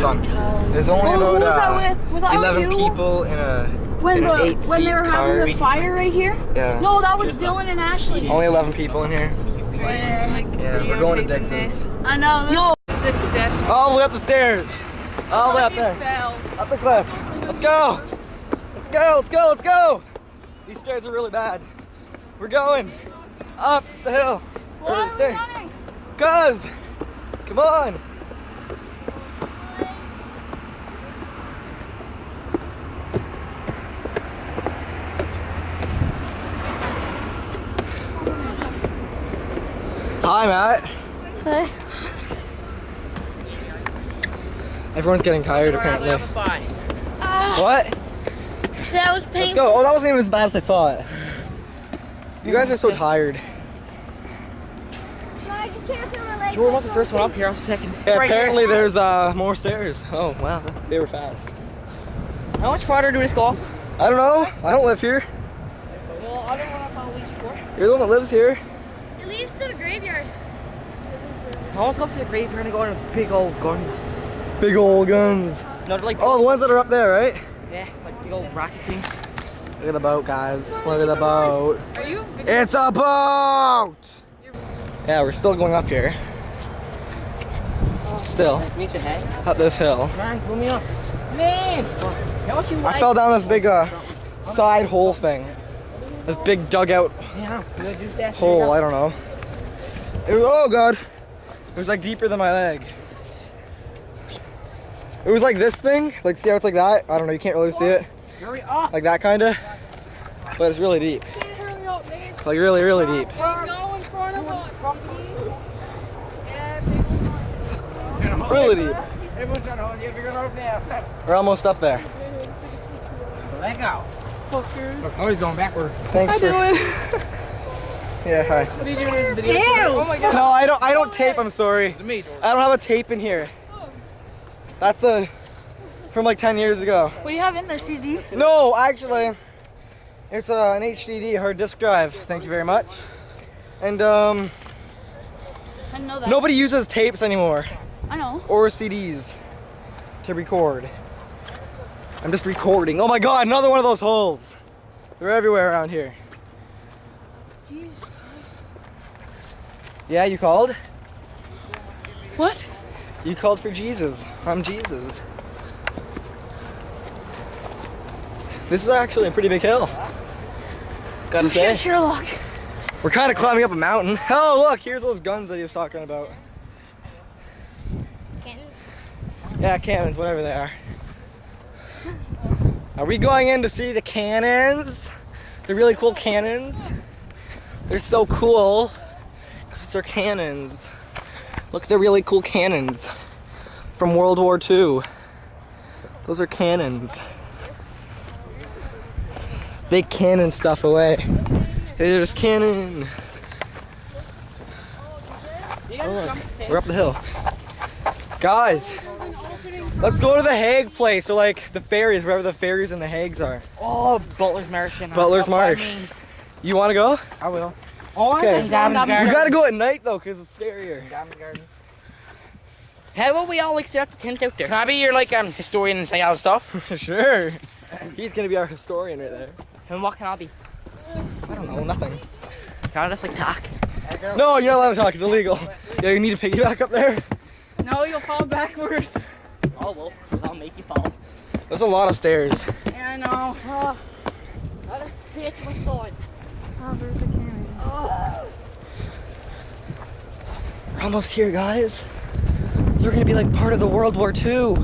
it's on. There's only Who was about that with? Was that 11 with you? people in an 8-seat When they were having the fire right here? Yeah. No, that was Dylan and Ashley. Only 11 people in here. Yeah, we're going to Dixon's. I know. No. The steps. All the way up the stairs. All the way up there. Fell. Up the cliff. Let's go. Let's go. Let's go. Let's go. These stairs are really bad. We're going up the hill. Why Or are the we stairs. running? Cuz. Come on. Hi, Matt. Hey. Everyone's getting tired apparently. What? That was Let's painful. go. Oh, that wasn't even as bad as I thought. You guys are so tired. No, I just can't feel my legs. Jordan was the first one up here. I was second. Yeah, Right apparently here. there's more stairs. Oh, wow. They were fast. How much farther do this go? I don't know. I don't live here. Well, I don't want to follow these before. You're the one that lives here. It leads to the graveyard. I almost go up to the graveyard and go in those big old guns. Big old guns. No, they're like, Oh, the ones that are up there, right? yeah, like big old rocket things. Look at the boat, guys. Look at the boat. Are you? It's a boat! Yeah, we're still going up here. Still. Meet the head. Up this hill. Man, pull me up. Man! How much you I like? fell down this big side hole thing. This big dugout Yeah, you do that. hole, I don't know. It was, oh god. It was like deeper than my leg. It was like this thing. Like, see how it's like that? I don't know, you can't really see it. Hurry up! Like that kinda. But it's really deep. Hurry up, man! Like really, really deep. Go in front of us. Really deep. Everyone's trying to hold you. You're going over now. We're almost up there. Let go. Fuckers. Oh, he's going backwards. Thanks for. Yeah, hi. What are you doing in this video? Oh my god. No, I don't tape, I'm sorry. It's me, Jordan. I don't have a tape in here. That's from like 10 years ago. What do you have in there, CD? No, actually, it's an HDD hard disk drive. Thank you very much. And I know that. nobody uses tapes anymore I know. or CDs to record. I'm just recording. Oh my god, another one of those holes. They're everywhere around here. Jeez. Yeah, you called? What? You called for Jesus. I'm Jesus. This is actually a pretty big hill. Gotta say. Sherlock. We're kind of climbing up a mountain. Oh, look, here's those guns that he was talking about. Cannons. Yeah, cannons, whatever they are. Are we going in to see the cannons? The really cool cannons? They're so cool. 'Cause they're cannons. Look, they're really cool cannons from World War II. Those are cannons. They cannon stuff away. There's cannon. Oh, look, we're up the hill. Guys, let's go to the Hague place, or like the ferries, wherever the ferries and the Hagues are. Oh, Butler's Marsh. Butler's Marsh. You want to go? I will. Oh, Okay. and Diamond's We Gardens. gotta go at night though, cause it's scarier. Diamond's Gardens. How about we all like set up the tent out there? Can I be your like historian and say all the stuff? Sure. He's gonna be our historian right there. And what can I be? I don't know, nothing. Can I just like talk? No, you're not allowed to talk. It's illegal. Yeah, you need a piggyback up there. No, you'll fall backwards. Oh well, 'cause I'll make you fall. There's a lot of stairs. Yeah, I know. Let us stay to my side. Oh, there's a cannon. Oh. We're almost here, guys. You're gonna be like part of the World War II.